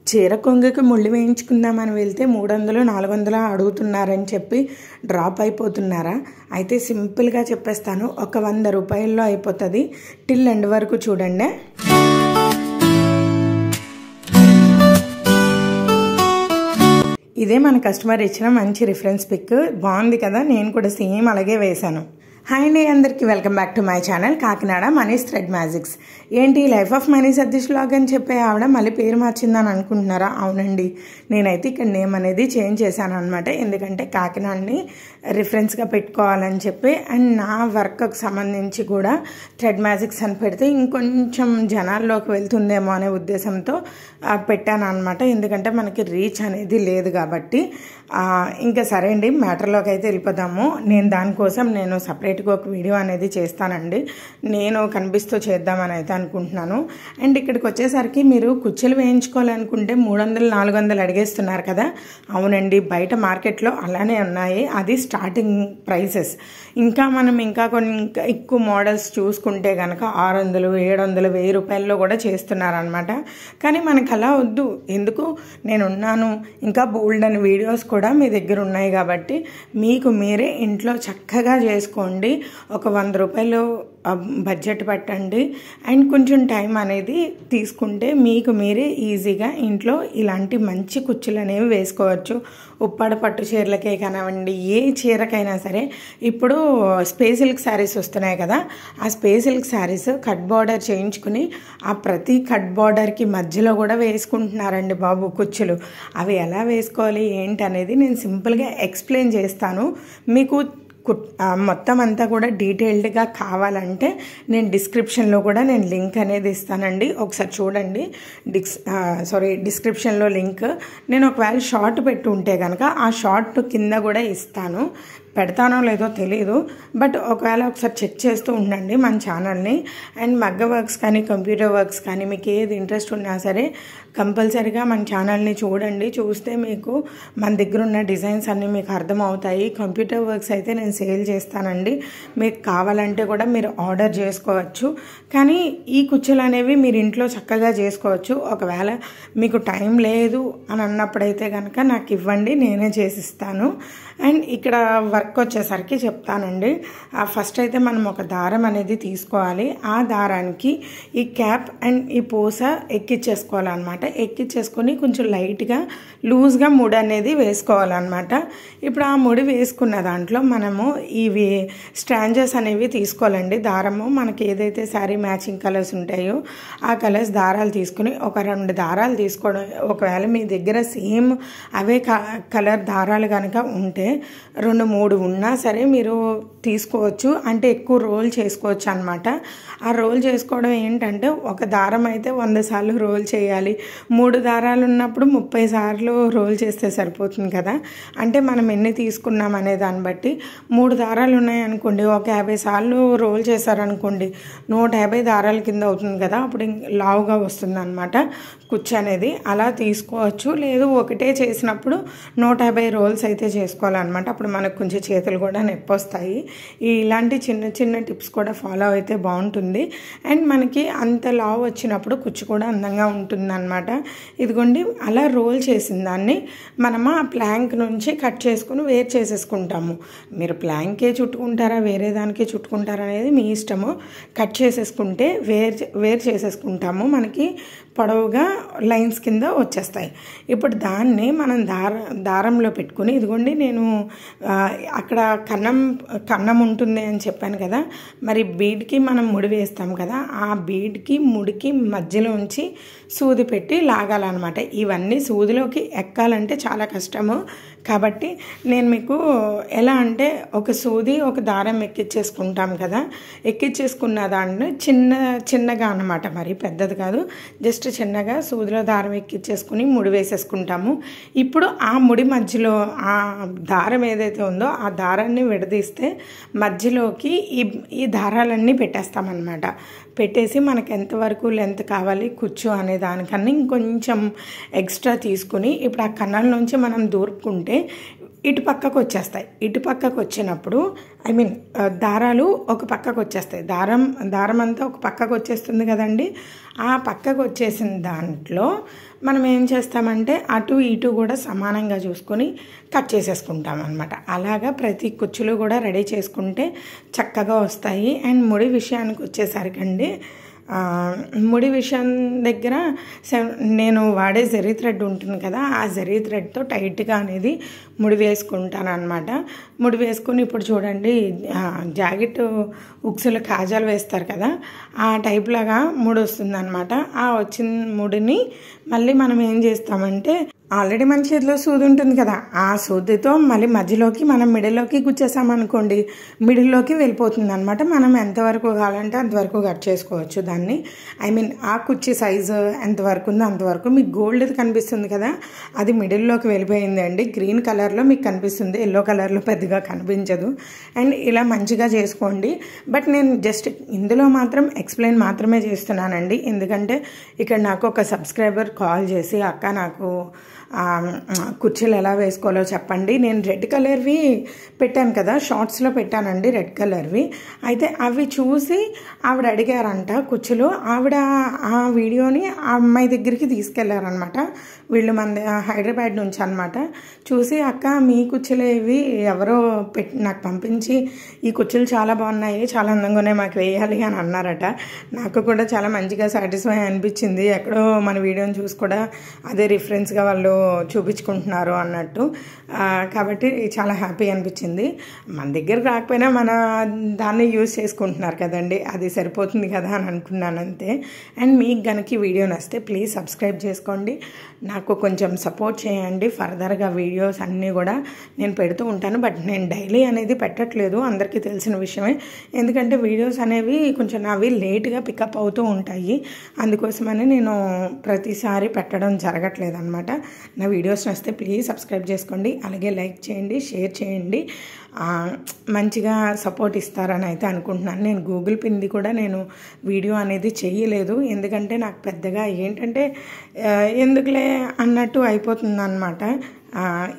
చీర కొంగుకి ముళ్ళు వేయించుకుందామని వెళ్తే 300 400 అడుగుతున్నారని చెప్పి డ్రాప్ అయిపోతున్నారా? అయితే సింపుల్గా చెప్పేస్తాను, ఒక 100 రూపాయల్లో అయిపోతుంది. టిల్ ఎండ్ వరకు చూడండి. ఇదే మన కస్టమర్ ఇచ్చిన మంచి రిఫరెన్స్ పిక్. బాగుంది కదా, నేను కూడా సేమ్ అలాగే వేశాను. హాయ్ అండి, అందరికీ welcome back to my channel Kakinada Mani's thread magics. ఏంటి life of Mani Satish vlog అని చెప్పే ఆవిడ మళ్ళీ పేరు మార్చిందని అనుకుంటున్నారా? అవునండి, నేనైతే ఇక్కడ నేమ్ అనేది చేంజ్ చేశాను అనమాట. ఎందుకంటే కాకినాడని రిఫరెన్స్గా పెట్టుకోవాలని చెప్పి, అండ్ నా వర్క్కి సంబంధించి కూడా థ్రెడ్ మ్యాజిక్స్ అని పెడితే ఇంకొంచెం జనాల్లోకి వెళ్తుందేమో అనే ఉద్దేశంతో పెట్టాను అనమాట. ఎందుకంటే మనకి రీచ్ అనేది లేదు కాబట్టి. ఇంకా సరే అండి, మ్యాటర్లోకి అయితే వెళ్ళిపోదాము. దానికోసం నేను సపరేట్గా ఒక వీడియో అనేది చేస్తానండి. నేను కనిపిస్తూ చేద్దామని అయితే అనుకుంటున్నాను. అండ్ ఇక్కడికి వచ్చేసరికి మీరు కుచ్చెలు వేయించుకోవాలనుకుంటే 300 400 అడిగేస్తున్నారు కదా. అవునండి, బయట మార్కెట్లో అలానే ఉన్నాయి. అది స్టార్టింగ్ ప్రైసెస్. ఇంకా మనం కొన్ని ఎక్కువ మోడల్స్ చూసుకుంటే కనుక 600 700 1000 రూపాయల్లో కూడా చేస్తున్నారనమాట. కానీ మనకు అలా వద్దు. ఎందుకు, నేనున్నాను. ఇంకా బోల్డ్ అని వీడియోస్ కూడా మీ దగ్గర ఉన్నాయి కాబట్టి మీకు మీరే ఇంట్లో చక్కగా చేసుకోండి. ఒక 100 రూపాయలు బడ్జెట్ పెట్టండి. అండ్ కొంచెం టైం అనేది తీసుకుంటే మీకు మీరే ఈజీగా ఇంట్లో ఇలాంటి మంచి కుచ్చులు అనేవి వేసుకోవచ్చు. ఉప్పాడ పట్టు చీరలకే కానివ్వండి, ఏ చీరకైనా సరే. ఇప్పుడు స్పేస్ సిల్క్ శారీస్ వస్తున్నాయి కదా, ఆ space silk saris cut border చేయించుకుని ఆ ప్రతి కట్ బార్డర్కి మధ్యలో కూడా వేసుకుంటున్నారండి బాబు కుచ్చులు. అవి ఎలా వేసుకోవాలి ఏంటి అనేది నేను సింపుల్గా ఎక్స్ప్లెయిన్ చేస్తాను మీకు. మొత్తం అంతా కూడా డీటెయిల్డ్గా కావాలంటే నేను డిస్క్రిప్షన్లో కూడా నేను లింక్ అనేది ఇస్తానండి. ఒకసారి చూడండి. డిస్క్రిప్షన్లో లింక్. నేను ఒకవేళ షార్ట్ పెట్టి ఉంటే కనుక ఆ షార్ట్ కింద కూడా ఇస్తాను. పెడతానో లేదో తెలీదు, బట్ ఒకవేళ ఒకసారి చెక్ చేస్తూ ఉండండి మన ఛానల్ని. అండ్ మగ్గ వర్క్స్ కానీ కంప్యూటర్ వర్క్స్ కానీ మీకు ఏది ఇంట్రెస్ట్ ఉన్నా సరే కంపల్సరీగా మన ఛానల్ని చూడండి. చూస్తే మీకు మన దగ్గర ఉన్న డిజైన్స్ అన్నీ మీకు అర్థమవుతాయి. కంప్యూటర్ వర్క్స్ అయితే నేను సేల్ చేస్తానండి. మీకు కావాలంటే కూడా మీరు ఆర్డర్ చేసుకోవచ్చు. కానీ ఈ కుచ్చులు అనేవి మీరు ఇంట్లో చక్కగా చేసుకోవచ్చు. ఒకవేళ మీకు టైం లేదు అని అన్నప్పుడైతే కనుక నాకు ఇవ్వండి, నేనే చేసిస్తాను. అండ్ ఇక్కడ వర్క్ వచ్చేసరికి చెప్తానండి. ఫస్ట్ అయితే మనం ఒక దారం అనేది తీసుకోవాలి. ఆ దారానికి ఈ క్యాప్ అండ్ ఈ పూస ఎక్కించేసుకోవాలన్నమాట. ఎక్కించేసుకొని కొంచెం లైట్గా లూజ్గా ముడి అనేది వేసుకోవాలన్నమాట. ఇప్పుడు ఆ ముడి వేసుకున్న దాంట్లో మనము ఇవి స్ట్రాంజెస్ అనేవి తీసుకోవాలండి. దారము మనకి ఏదైతే శారీ మ్యాచింగ్ కలర్స్ ఉంటాయో ఆ కలర్స్ దారాలు తీసుకుని ఒక 2 దారాలు తీసుకోవడం. ఒకవేళ మీ దగ్గర సేమ్ అవే కలర్ దారాలు కనుక ఉంటే 2 3 ఉన్నా సరే మీరు తీసుకోవచ్చు. అంటే ఎక్కువ రోల్ చేసుకోవచ్చు అనమాట. ఆ రోల్ చేసుకోవడం ఏంటంటే ఒక దారం అయితే 100 సార్లు రోల్ చేయాలి. 3 దారాలు ఉన్నప్పుడు 30 సార్లు రోల్ చేస్తే సరిపోతుంది కదా. అంటే మనం ఎన్ని తీసుకున్నాం అనే దాన్ని బట్టి 3 దారాలు ఉన్నాయనుకోండి, ఒక 50 సార్లు రోల్ చేశారనుకోండి 150 దారాల కింద అవుతుంది కదా. అప్పుడు లావుగా వస్తుంది అనమాట కుచ్చు అనేది. అలా తీసుకోవచ్చు. లేదు ఒకటే చేసినప్పుడు 150 రోల్స్ అయితే చేసుకోవాలన్నమాట. అప్పుడు మనకు కొంచెం చేతులు కూడా నొప్పి వస్తాయి. ఇలాంటి చిన్న చిన్న టిప్స్ కూడా ఫాలో అయితే బాగుంటుంది. అండ్ మనకి అంత లావు వచ్చినప్పుడు కుచ్చు కూడా అందంగా ఉంటుంది అనమాట. ఇదిగోండి, అలా రోల్ చేసిన దాన్ని మనం ఆ ప్లాంక్ నుంచి కట్ చేసుకుని వేరు చేసేసుకుంటాము. మీరు ప్లాంకే చుట్టుకుంటారా వేరే దానికి చుట్టుకుంటారా అనేది మీ ఇష్టము. కట్ చేసేసుకుంటే వేరు చేసేసుకుంటాము. మనకి పొడవుగా లైన్స్ కింద వచ్చేస్తాయి. ఇప్పుడు దాన్ని మనం దారంలో పెట్టుకుని, ఇదిగోండి నేను అక్కడ కన్నం ఉంటుంది అని చెప్పాను కదా. మరి బీడ్కి మనం ముడి వేస్తాం కదా, ఆ బీడ్కి ముడికి మధ్యలోంచి సూది పెట్టి లాగాలన్నమాట. ఇవన్నీ సూదిలోకి ఎక్కాలంటే చాలా కష్టము. కాబట్టి నేను మీకు ఎలా అంటే ఒక సూది ఒక దారం ఎక్కించేసుకుంటాం కదా, ఎక్కించేసుకున్న దాన్ని చిన్నగా అన్నమాట, మరి పెద్దది కాదు, జస్ట్ చిన్నగా సూదిలో దారం ఎక్కించేసుకుని ముడి వేసేసుకుంటాము. ఇప్పుడు ఆ ముడి మధ్యలో ఆ దారం ఏదైతే ఉందో ఆ దారాన్ని విడదీస్తే మధ్యలోకి ఈ దారాలన్నీ పెట్టేస్తామన్నమాట. పెట్టేసి మనకు ఎంతవరకు లెంత్ కావాలి కుచ్చు అనే దానికన్నా ఇంకొంచెం ఎక్స్ట్రా తీసుకుని ఇప్పుడు ఆ కన్నాల నుంచి మనం దూరుకుంటే ఇటు పక్కకు వచ్చేస్తాయి. ఇటు పక్కకు వచ్చినప్పుడు దారాలు ఒక పక్కకు వచ్చేస్తాయి. దారం అంతా ఒక పక్కకు వచ్చేస్తుంది కదండి. ఆ పక్కకు వచ్చేసిన దాంట్లో మనం ఏం చేస్తామంటే అటు ఇటు కూడా సమానంగా చూసుకొని కట్ చేసేసుకుంటాం అనమాట. అలాగా ప్రతి కుచ్చులు కూడా రెడీ చేసుకుంటే చక్కగా వస్తాయి. అండ్ ముడి విషయానికి వచ్చేసరికండి, ముడి విషయం దగ్గర నేను వాడే జరీ థ్రెడ్ ఉంటుంది కదా, ఆ జరీ థ్రెడ్తో టైట్గా అనేది ముడి వేసుకుంటాను అనమాట. ముడి వేసుకొని ఇప్పుడు చూడండి జాకెట్ ఉక్సులు కాజాలు వేస్తారు కదా, ఆ టైప్ లాగా ముడి వస్తుంది అనమాట. ఆ వచ్చిన ముడిని మళ్ళీ మనం ఏం చేస్తామంటే, ఆల్రెడీ మన చేతిలో సూది ఉంటుంది కదా, ఆ సూదితో మళ్ళీ మధ్యలోకి మనం మిడిల్లోకి గుచ్చేసామనుకోండి, మిడిల్లోకి వెళ్ళిపోతుంది అనమాట. మనం ఎంతవరకు కావాలంటే అంతవరకు కట్ చేసుకోవచ్చు దాన్ని. ఐ మీన్ ఆ కుర్చీ సైజు ఎంతవరకు ఉందో అంతవరకు. మీకు గోల్డ్ది కనిపిస్తుంది కదా, అది మిడిల్లోకి వెళ్ళిపోయింది అండి. గ్రీన్ కలర్లో మీకు కనిపిస్తుంది, ఎల్లో కలర్లో పెద్దగా కనిపించదు. అండ్ ఇలా మంచిగా చేసుకోండి. బట్ నేను జస్ట్ ఇందులో మాత్రం ఎక్స్ప్లెయిన్ మాత్రమే చేస్తున్నానండి, ఎందుకంటే ఇక్కడ నాకు ఒక సబ్స్క్రైబర్ కాల్ చేసి, అక్క నాకు కుర్చీలు ఎలా వేసుకోవాలో చెప్పండి. నేను రెడ్ కలర్వి పెట్టాను కదా, షార్ట్స్లో పెట్టానండి రెడ్ కలర్వి. అయితే అవి చూసి ఆవిడ అడిగారంట కుర్చీలు. ఆవిడ ఆ వీడియోని ఆ అమ్మాయి దగ్గరికి తీసుకెళ్లారనమాట. వీళ్ళు మన హైదరాబాద్ నుంచి అనమాట. చూసి అక్క మీ కుర్చీలు ఇవి ఎవరో నాకు పంపించి ఈ కుర్చీలు చాలా బాగున్నాయి, చాలా అందంగా ఉన్నాయి, మాకు వేయాలి అని అన్నారట. నాకు కూడా చాలా మంచిగా సాటిస్ఫై అనిపించింది. ఎక్కడో మన వీడియోని చూసి కూడా అదే రిఫరెన్స్గా వాళ్ళు చూపించుకుంటున్నారు అన్నట్టు. కాబట్టి చాలా హ్యాపీ అనిపించింది. మన దగ్గర రాకపోయినా మన దాన్ని యూజ్ చేసుకుంటున్నారు కదండి, అది సరిపోతుంది కదా అని అనుకున్నాను అంతే. అండ్ మీకు కనుక ఈ వీడియో నచ్చితే ప్లీజ్ సబ్స్క్రైబ్ చేసుకోండి, నాకు కొంచెం సపోర్ట్ చేయండి. ఫర్దర్గా వీడియోస్ అన్నీ కూడా నేను పెడుతూ ఉంటాను. బట్ నేను డైలీ అనేది పెట్టట్లేదు, అందరికీ తెలిసిన విషయమే. ఎందుకంటే వీడియోస్ అనేవి కొంచెం నావి లేట్గా పికప్ అవుతూ ఉంటాయి, అందుకోసమని నేను ప్రతిసారి పెట్టడం జరగట్లేదు అనమాట. నా వీడియోస్ నచ్చితే ప్లీజ్ సబ్స్క్రైబ్ చేసుకోండి, అలాగే లైక్ చేయండి, షేర్ చేయండి. మంచిగా సపోర్ట్ ఇస్తారని అయితే అనుకుంటున్నాను. నేను గూగుల్ పిన్ది కూడా నేను వీడియో అనేది చేయలేదు, ఎందుకంటే నాకు పెద్దగా ఏంటంటే ఎందుకులే అన్నట్టు అయిపోతుంది అనమాట.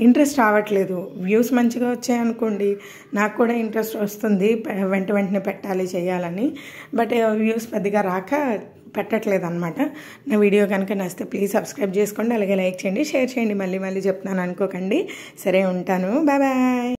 ఇంట్రెస్ట్ రావట్లేదు. వ్యూస్ మంచిగా వచ్చాయనుకోండి నాకు కూడా ఇంట్రెస్ట్ వస్తుంది, వెంటనే పెట్టాలి చేయాలని. బట్ వ్యూస్ పెద్దగా రాక పెట్టట్లేదు అనమాట. నా వీడియో కనుక నచ్చితే ప్లీజ్ సబ్స్క్రైబ్ చేసుకోండి, అలాగే లైక్ చేయండి, షేర్ చేయండి. మళ్ళీ చెప్తున్నాను అనుకోకండి. సరే, ఉంటాను. Bye bye.